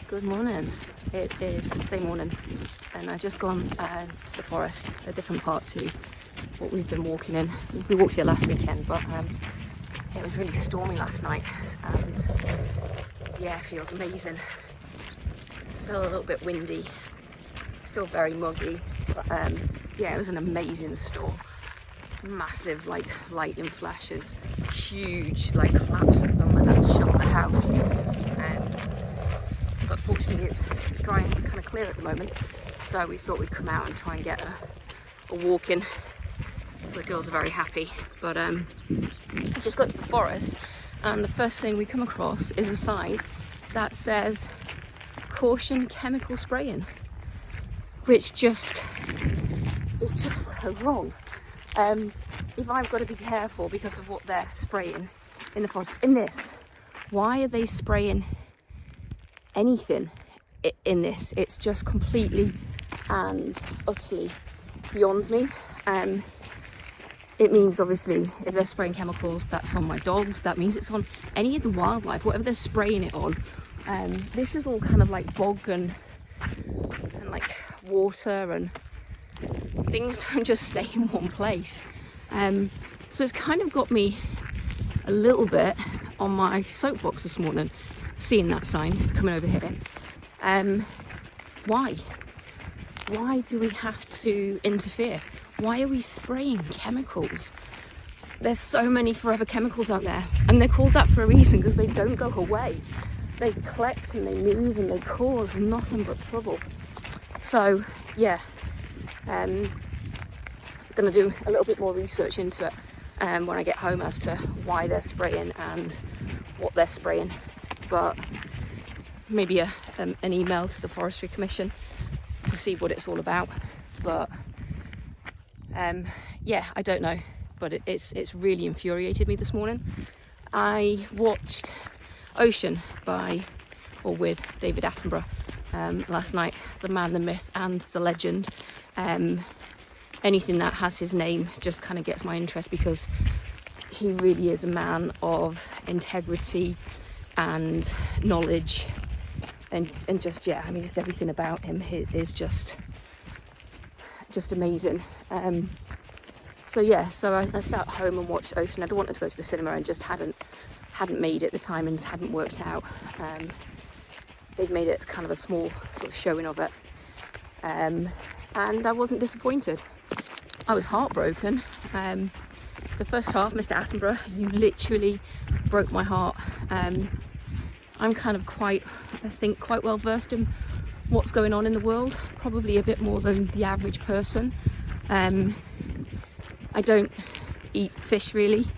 Good morning. It is Saturday morning and I've just gone to the forest, a different part to what we've been walking in. We walked here last weekend, but it was really stormy last night and the air feels amazing. It's still a little bit windy, still very muggy, but yeah, it was an amazing storm. Massive lightning flashes, huge claps of them, and that shook the house. But fortunately it's dry and kind of clear at the moment, so we thought we'd come out and try and get a walk in. So the girls are very happy. But I've just got to the forest and the first thing we come across is a sign that says caution chemical spraying, which just is just so wrong. If I've got to be careful because of what they're spraying in the forest, in this, why are they spraying anything in this? It's just completely and utterly beyond me. It means obviously if they're spraying chemicals, that's on my dogs, that means it's on any of the wildlife, whatever they're spraying it on. This is all kind of like bog and like water, and things don't just stay in one place. So it's kind of got me a little bit on my soapbox this morning, seeing that sign coming over here. Why do we have to interfere? Why are we spraying chemicals? There's so many forever chemicals out there, and they're called that for a reason, because they don't go away. They collect and they move and they cause nothing but trouble. So yeah, I'm gonna do a little bit more research into it when I get home as to why they're spraying and what they're spraying. But maybe an email to the Forestry Commission to see what it's all about. But yeah, I don't know, but it's really infuriated me this morning. I watched Ocean with David Attenborough last night, the man, the myth and the legend. Anything that has his name just kind of gets my interest, because he really is a man of integrity and knowledge, and just, yeah, I mean, just everything about him is just amazing. So yeah, so I sat at home and watched Ocean. I wanted to go to the cinema and just hadn't made it, the timings hadn't worked out. They'd made it kind of a small sort of showing of it, and I wasn't disappointed. I was heartbroken. The first half, Mr. Attenborough, you literally broke my heart. I'm kind of quite well versed in what's going on in the world, probably a bit more than the average person. I don't eat fish really.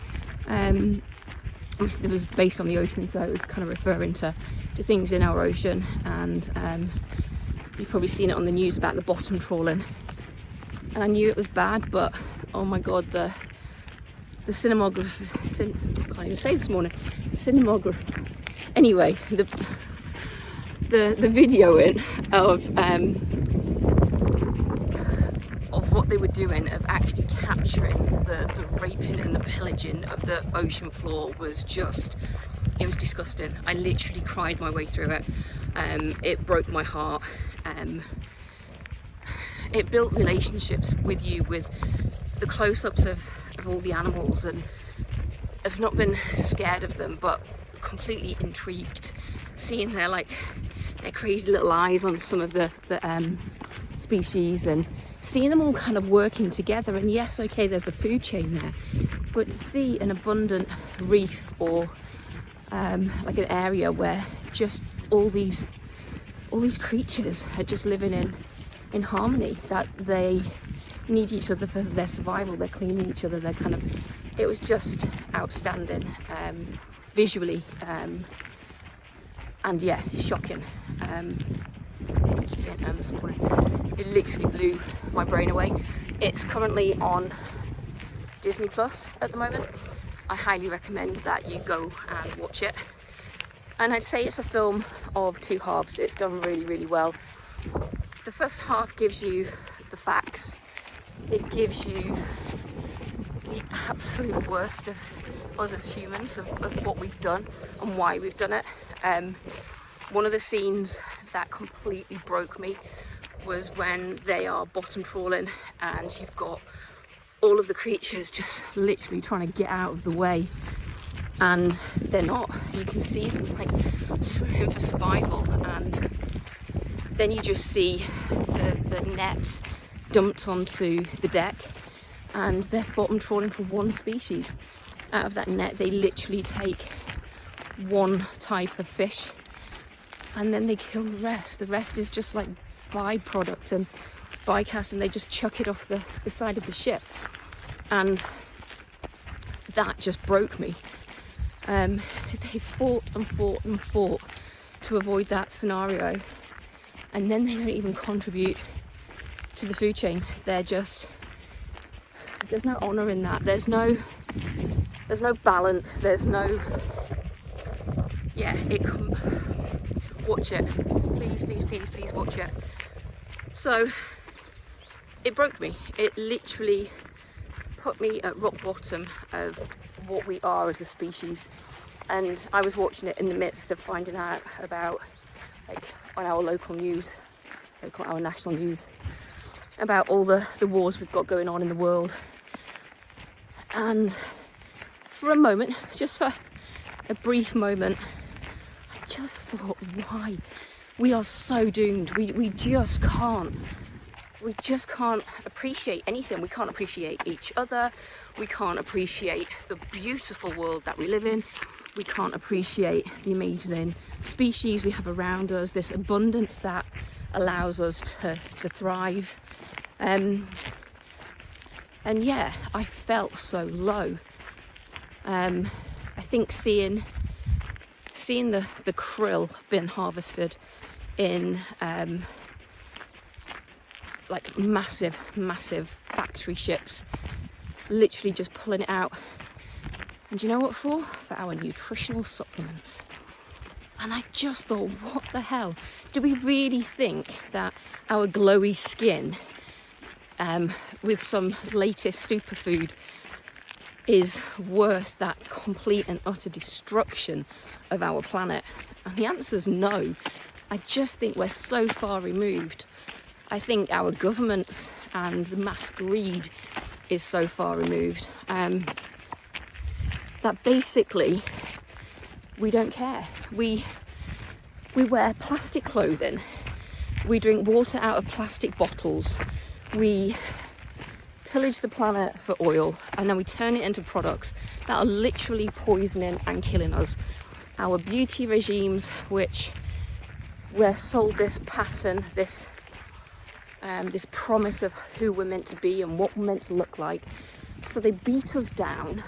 Obviously it was based on the ocean, so it was kind of referring to things in our ocean, and you've probably seen it on the news about the bottom trawling. And I knew it was bad, but oh my god, the cinematography, I can't even say this morning, cinematography. Anyway, the videoing of what they were doing, of actually capturing the raping and the pillaging of the ocean floor, was just, it was disgusting. I literally cried my way through it. It broke my heart. It built relationships with you, with the close-ups of all the animals, and I've not been scared of them, but completely intrigued, seeing their crazy little eyes on some of the species, and seeing them all kind of working together. And yes, okay, there's a food chain there, but to see an abundant reef, or like an area where just all these creatures are just living in harmony, that they need each other for their survival, they're cleaning each other, they're kind of, it was just outstanding visually, and yeah, shocking. I keep saying this morning, it literally blew my brain away. It's currently on Disney Plus at the moment. I highly recommend that you go and watch it, and I'd say it's a film of two halves. It's done really, really well. The first half gives you the facts. It gives you the absolute worst of us as humans, of what we've done and why we've done it. One of the scenes that completely broke me was when they are bottom trawling and you've got all of the creatures just literally trying to get out of the way, and they're not. You can see them like swimming for survival, and then you just see the net dumped onto the deck, and they're bottom trawling for one species. Out of that net they literally take one type of fish and then they kill the rest. The rest is just like byproduct and bycast, and they just chuck it off the side of the ship. And that just broke me. They fought and fought and fought to avoid that scenario, and then they don't even contribute to the food chain. There's no honour in that. There's no balance. There's no, watch it. Please watch it. So it broke me. It literally put me at rock bottom of what we are as a species. And I was watching it in the midst of finding out about, like, on our local news, our national news, about all the wars we've got going on in the world. And for a moment, just for a brief moment, I just thought, why? We are so doomed. We just can't appreciate anything. We can't appreciate each other. We can't appreciate the beautiful world that we live in. We can't appreciate the amazing species we have around us, this abundance that allows us to thrive. And yeah, I felt so low. I think seeing the krill being harvested in like massive factory ships, literally just pulling it out. And do you know what for? For our nutritional supplements. And I just thought, what the hell? Do we really think that our glowy skin with some latest superfood is worth that complete and utter destruction of our planet? And the answer is no. I just think we're so far removed. I think our governments and the mass greed is so far removed that basically we don't care. We wear plastic clothing, we drink water out of plastic bottles, we pillage the planet for oil, and then we turn it into products that are literally poisoning and killing us. Our beauty regimes, which we're sold this pattern, this promise of who we're meant to be and what we're meant to look like. So they beat us down.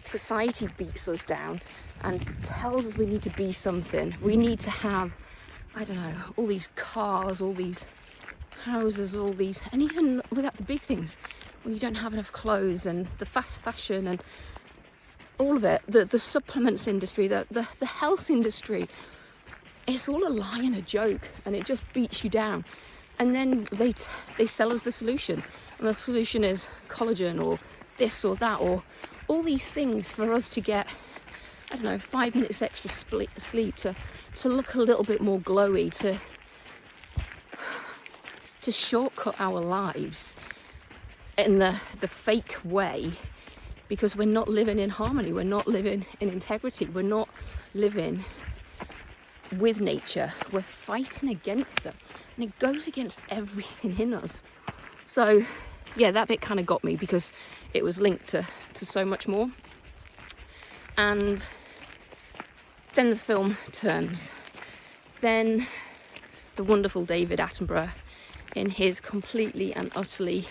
Society beats us down and tells us we need to be something. We need to have, I don't know, all these cars, all these houses, all these, and even without the big things, when you don't have enough clothes, and the fast fashion and all of it, the supplements industry, the health industry, it's all a lie and a joke, and it just beats you down. And then they sell us the solution, and the solution is collagen or this or that or all these things for us to get, I don't know, 5 minutes extra sleep, to look a little bit more glowy, to shortcut our lives in the fake way, because we're not living in harmony, we're not living in integrity, we're not living with nature, we're fighting against it, and it goes against everything in us. So yeah, that bit kind of got me, because it was linked to so much more. And then the film turns. Then the wonderful David Attenborough, in his completely and utterly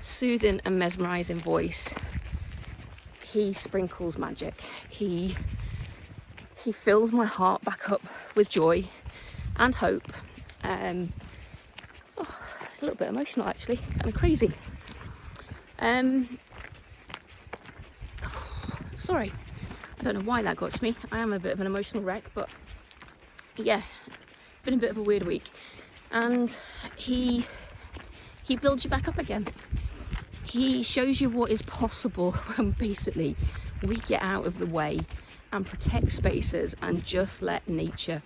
soothing and mesmerising voice, he sprinkles magic. He fills my heart back up with joy and hope. A little bit emotional, actually, kind of crazy. Sorry, I don't know why that got to me. I am a bit of an emotional wreck, but yeah, been a bit of a weird week. And he builds you back up again. He shows you what is possible when basically we get out of the way and protect spaces and just let nature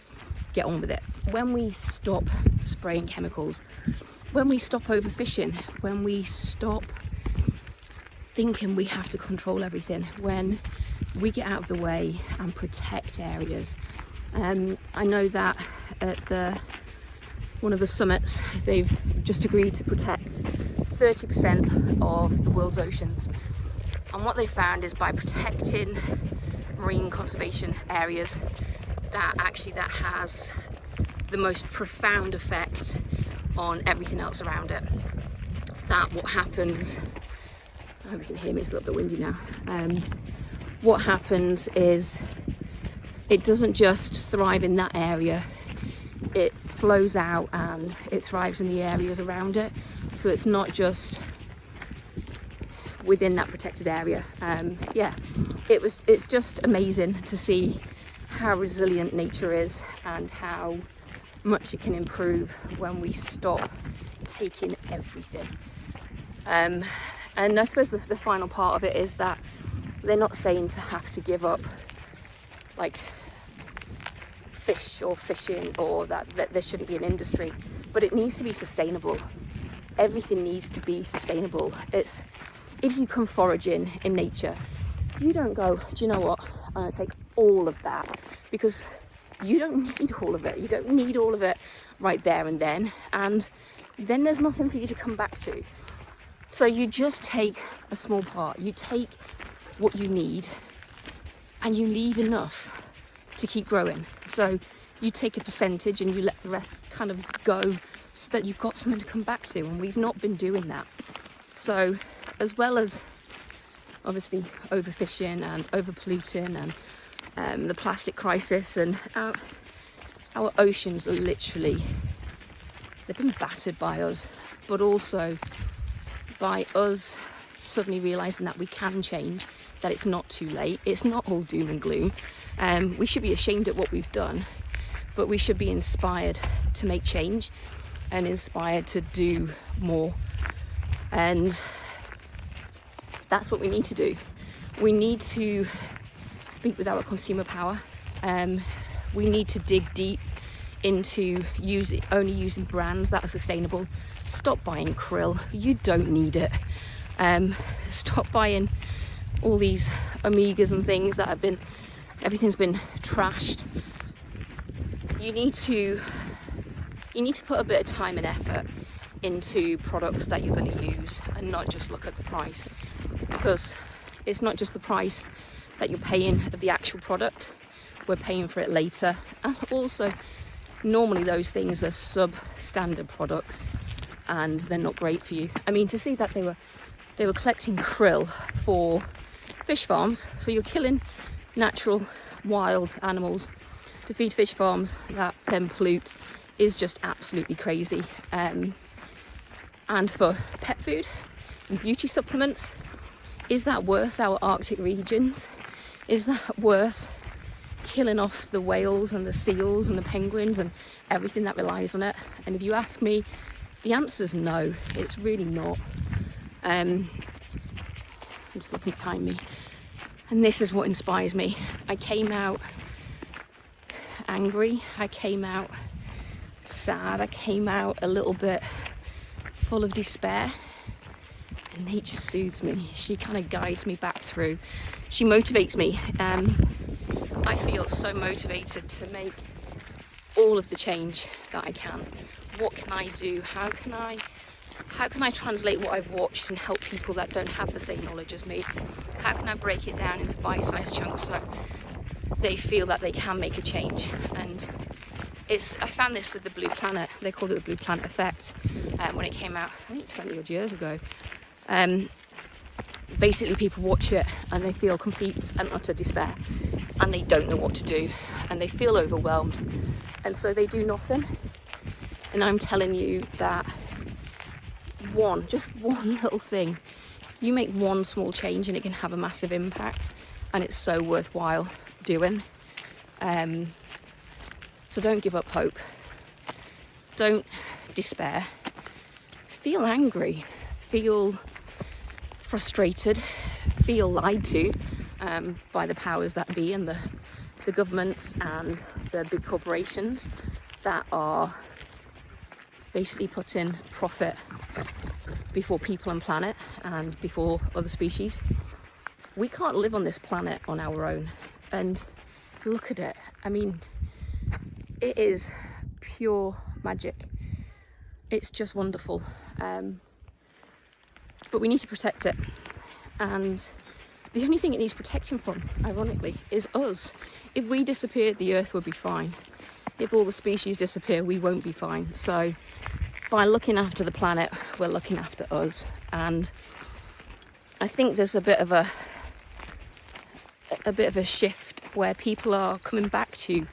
get on with it. When we stop spraying chemicals, when we stop overfishing, when we stop thinking we have to control everything, when we get out of the way and protect areas. I know that at one of the summits, they've just agreed to protect 30% of the world's oceans. And what they found is by protecting marine conservation areas, that has the most profound effect on everything else around it. That what happens, I hope you can hear me, it's a little bit windy now. What happens is it doesn't just thrive in that area, it flows out and it thrives in the areas around it. So it's not just within that protected area. It's just amazing to see how resilient nature is and how much it can improve when we stop taking everything. And I suppose the final part of it is that they're not saying to have to give up like fish or fishing, or that there shouldn't be an industry, but it needs to be sustainable. Everything needs to be sustainable. It's, if you come foraging in nature, you don't go, do you know what, I'm going to take all of that, because you don't need all of it. You don't need all of it right there and then there's nothing for you to come back to. So you just take a small part, you take what you need and you leave enough to keep growing. So you take a percentage and you let the rest kind of go so that you've got something to come back to, and we've not been doing that. So as well as obviously overfishing and overpolluting and the plastic crisis, and our oceans are literally, they've been battered by us, but also by us suddenly realising that we can change, that it's not too late, it's not all doom and gloom. We should be ashamed at what we've done, but we should be inspired to make change and inspired to do more. And that's what we need to do. We need to speak with our consumer power. We need to dig deep into only using brands that are sustainable. Stop buying krill, you don't need it. Stop buying all these omegas and things that everything's been trashed. You need to put a bit of time and effort into products that you're going to use, and not just look at the price, because it's not just the price that you're paying of the actual product, we're paying for it later. And also normally those things are substandard products and they're not great for you. I mean, to see that they were collecting krill for fish farms, so you're killing natural wild animals to feed fish farms that then pollute, is just absolutely crazy. And for pet food and beauty supplements, is that worth our Arctic regions? Is that worth killing off the whales and the seals and the penguins and everything that relies on it? And if you ask me, the answer's no, it's really not. I'm just looking behind me, and this is what inspires me. I came out angry, I came out sad, I came out a little bit full of despair, and nature soothes me. She kind of guides me back through. She motivates me. I feel so motivated to make all of the change that I can. What can I do? How can I translate what I've watched and help people that don't have the same knowledge as me? How can I break it down into bite-sized chunks so they feel that they can make a change? And I found this with the Blue Planet. They called it the Blue Planet effect when it came out, I think 20 odd years ago. Basically people watch it and they feel complete and utter despair, and they don't know what to do, and they feel overwhelmed, and so they do nothing. And I'm telling you that just one little thing, you make one small change and it can have a massive impact, and it's so worthwhile doing. So don't give up hope, don't despair, feel angry, feel frustrated, feel lied to by the powers that be and the the governments and the big corporations that are basically putting profit before people and planet and before other species. We can't live on this planet on our own. And look at it. I mean, it is pure magic. It's just wonderful. But we need to protect it. And the only thing it needs protection from, ironically, is us. If we disappeared, the Earth would be fine. If all the species disappear, we won't be fine. So by looking after the planet, we're looking after us. And I think there's a bit of a shift where people are coming back to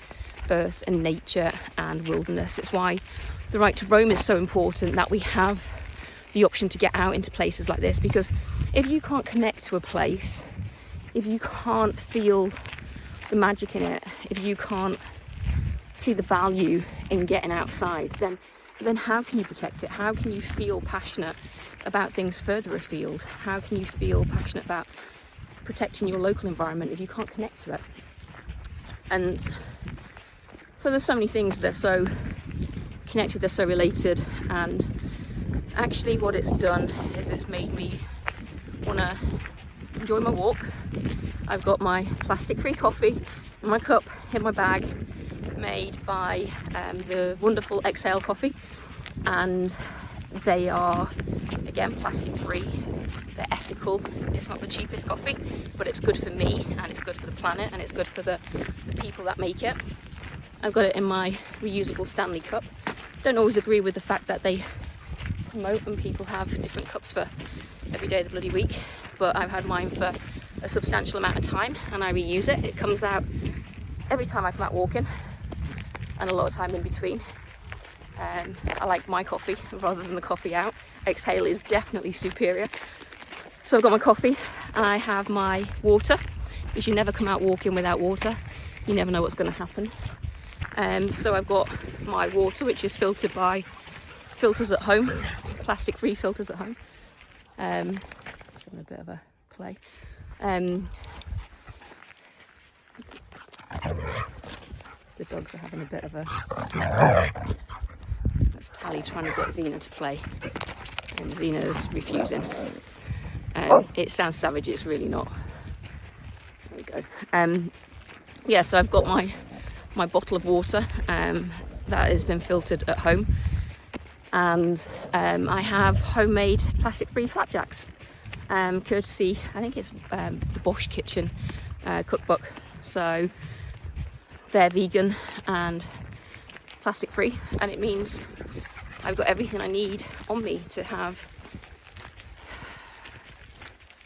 Earth and nature and wilderness. It's why the right to roam is so important, that we have the option to get out into places like this, because if you can't connect to a place, if you can't feel the magic in it, if you can't see the value in getting outside, then how can you protect it? How can you feel passionate about things further afield? How can you feel passionate about protecting your local environment if you can't connect to it? And so there's so many things that are so connected, they're so related, and actually what it's done is it's made me want to enjoy my walk. I've got my plastic-free coffee in my cup in my bag, made by the wonderful Exhale coffee, and they are, again, plastic-free. They're ethical. It's not the cheapest coffee, but it's good for me, and it's good for the planet, and it's good for the people that make it. I've got it in my reusable Stanley cup. Don't always agree with the fact that they promote and people have different cups for every day of the bloody week, but I've had mine for a substantial amount of time and I reuse it. It comes out every time I come out walking, and a lot of time in between. I like my coffee rather than the coffee out. Exhale is definitely superior. So I've got my coffee and I have my water, because you never come out walking without water. You never know what's going to happen. So I've got my water, which is filtered by filters at home, plastic-free filters at home. It's having a bit of a play. The dogs are having a bit of a... That's Tally trying to get Xena to play, and Xena's refusing. It sounds savage, it's really not. There we go. Yeah, so I've got my bottle of water that has been filtered at home, and I have homemade plastic-free flapjacks, courtesy, I think it's the Bosch Kitchen cookbook. So they're vegan and plastic free, and it means I've got everything I need on me to have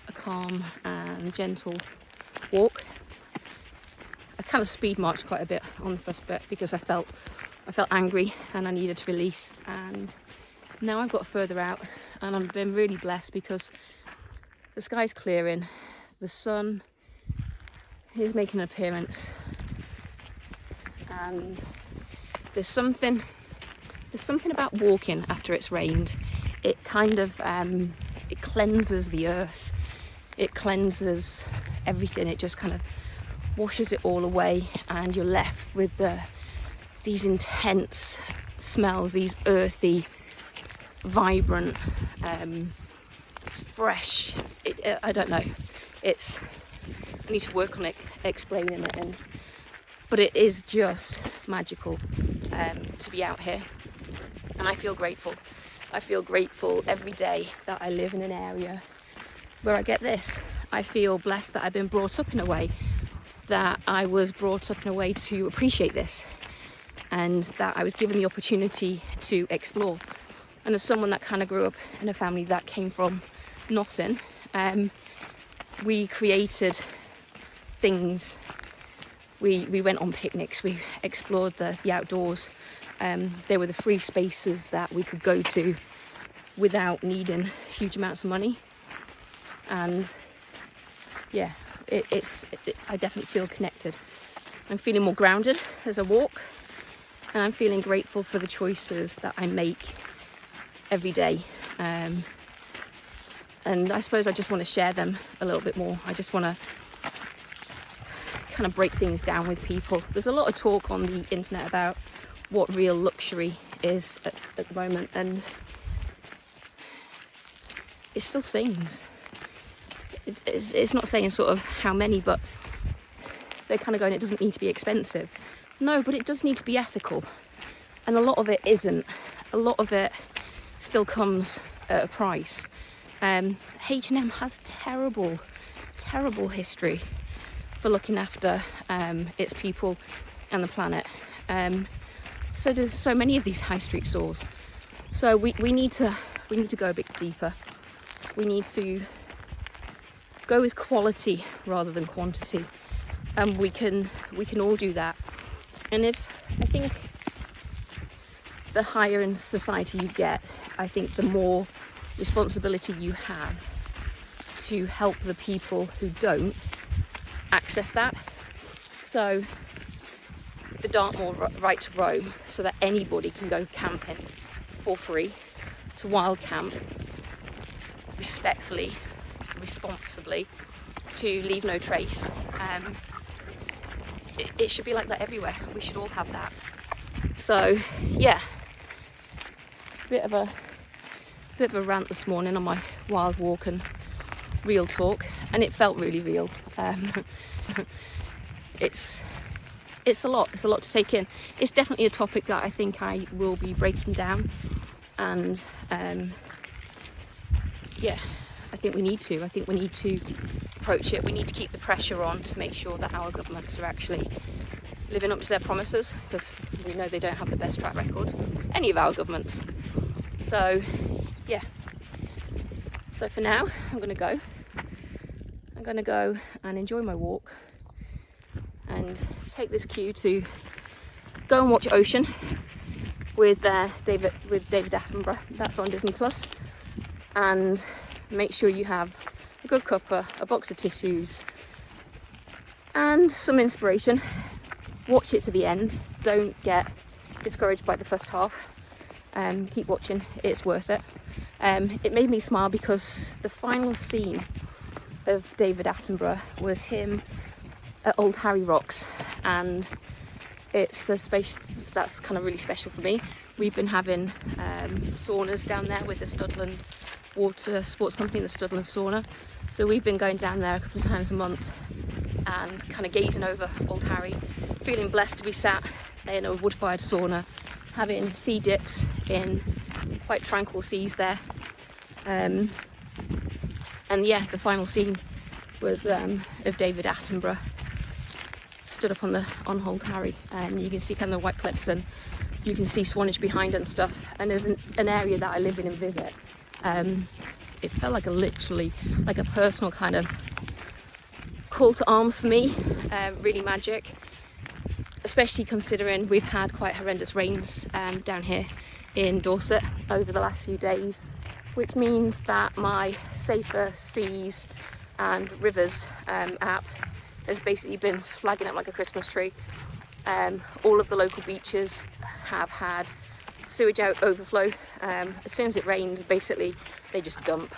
a calm and gentle walk. I kind of speed marched quite a bit on the first bit because I felt angry and I needed to release, and now I've got further out and I've been really blessed because the sky's clearing, the sun is making an appearance, and there's something about walking after it's rained. It kind of it cleanses the earth, it cleanses everything, it just kind of washes it all away, and you're left with these intense smells, these earthy, vibrant, fresh, I don't know, I need to work on it, explaining it, but it is just magical to be out here, and I feel grateful. I feel grateful every day that I live in an area where I get this. I feel blessed that I've been brought up in a way, that I was brought up in a way to appreciate this, and that I was given the opportunity to explore. And as someone that kind of grew up in a family that came from nothing, we created things. We went on picnics, we explored the outdoors. They were the free spaces that we could go to without needing huge amounts of money. And yeah, I definitely feel connected. I'm feeling more grounded as I walk, and I'm feeling grateful for the choices that I make every day. And I suppose I just want to share them a little bit more. I just want to kind of break things down with people. There's a lot of talk on the internet about what real luxury is at the moment, and it's still things. It's not saying sort of how many, but they're kind of going, it doesn't need to be expensive. No, but it does need to be ethical, and a lot of it isn't. A lot of it still comes at a price. H&M has terrible history for looking after its people and the planet. So there's so many of these high street stores. So we need to go a bit deeper. We need to go with quality rather than quantity, and we can all do that. And I think the higher in society you get, I think the more responsibility you have to help the people who don't access that. So the Dartmoor right to roam, so that anybody can go camping for free, to wild camp, respectfully, responsibly, to leave no trace. It should be like that everywhere. We should all have that. So yeah, bit of a rant this morning on my wild walk and real talk, and it felt really real. It's a lot to take in. It's definitely a topic that I think I will be breaking down, and yeah, I think we need to approach it. We need to keep the pressure on to make sure that our governments are actually living up to their promises, because we know they don't have the best track record, any of our governments. So yeah, so for now I'm going to go and enjoy my walk and take this cue to go and watch Ocean with David Attenborough. That's on Disney Plus. And make sure you have a good cuppa, a box of tissues, and some inspiration. Watch it to the end. Don't get discouraged by the first half. Keep watching, it's worth it. It made me smile because the final scene of David Attenborough was him at Old Harry Rocks, and it's a space that's kind of really special for me. We've been having saunas down there with the Studland Water Sports Company, the Studland Sauna. So we've been going down there a couple of times a month and kind of gazing over Old Harry, feeling blessed to be sat in a wood-fired sauna, having sea dips in quite tranquil seas there. And yeah, the final scene was of David Attenborough stood up on Old Harry, and you can see kind of the white cliffs, and you can see Swanage behind and stuff. And there's an area that I live in and visit. It felt like literally like a personal kind of call to arms for me. Really magic, especially considering we've had quite horrendous rains down here in Dorset over the last few days, which means that my Safer Seas and Rivers app has basically been flagging up like a Christmas tree. All of the local beaches have had sewage overflow. As soon as it rains, basically they just dump.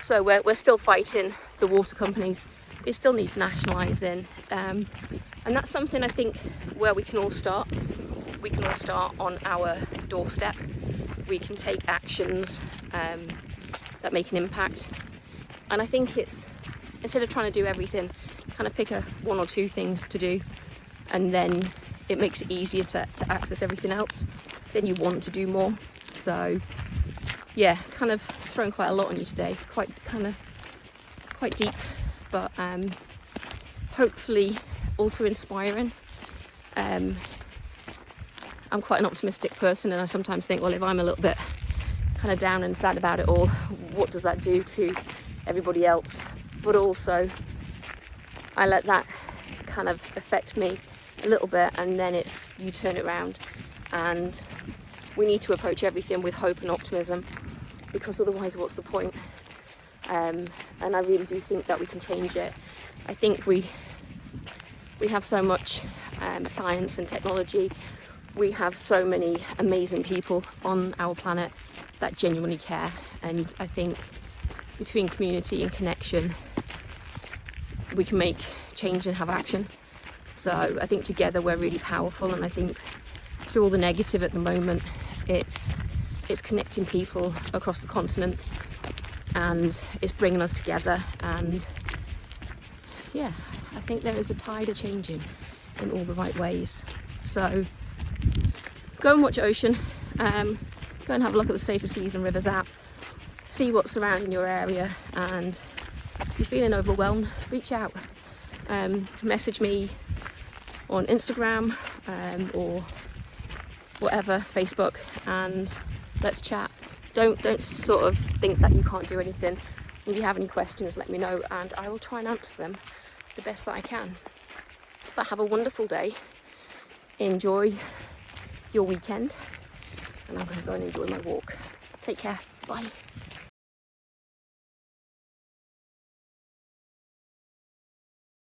So we're still fighting the water companies. It still needs nationalising, and that's something I think where we can all start. We can all start on our doorstep. We can take actions that make an impact. And I think it's, instead of trying to do everything, kind of pick one or two things to do, and then it makes it easier to access everything else. Then you want to do more. So yeah, kind of thrown quite a lot on you today, quite deep, but hopefully also inspiring. I'm quite an optimistic person, and I sometimes think, well, if I'm a little bit kind of down and sad about it all, what does that do to everybody else? But also I let that kind of affect me a little bit, and then you turn it around, and we need to approach everything with hope and optimism, because otherwise what's the point? And I really do think that we can change it. I think we have so much science and technology. We have so many amazing people on our planet that genuinely care, and I think between community and connection, we can make change and have action. So I think together we're really powerful, and I think through all the negative at the moment, it's connecting people across the continents, and it's bringing us together. And yeah, I think there is a tide of changing in all the right ways. So go and watch Ocean, go and have a look at the Safer Seas and Rivers app, see what's surrounding your area, and if you're feeling overwhelmed, reach out. Message me on Instagram or whatever, Facebook, and let's chat. Don't sort of think that you can't do anything. If you have any questions, let me know, and I will try and answer them the best that I can. But have a wonderful day. Enjoy your weekend, and I'm going to go and enjoy my walk. Take care. Bye.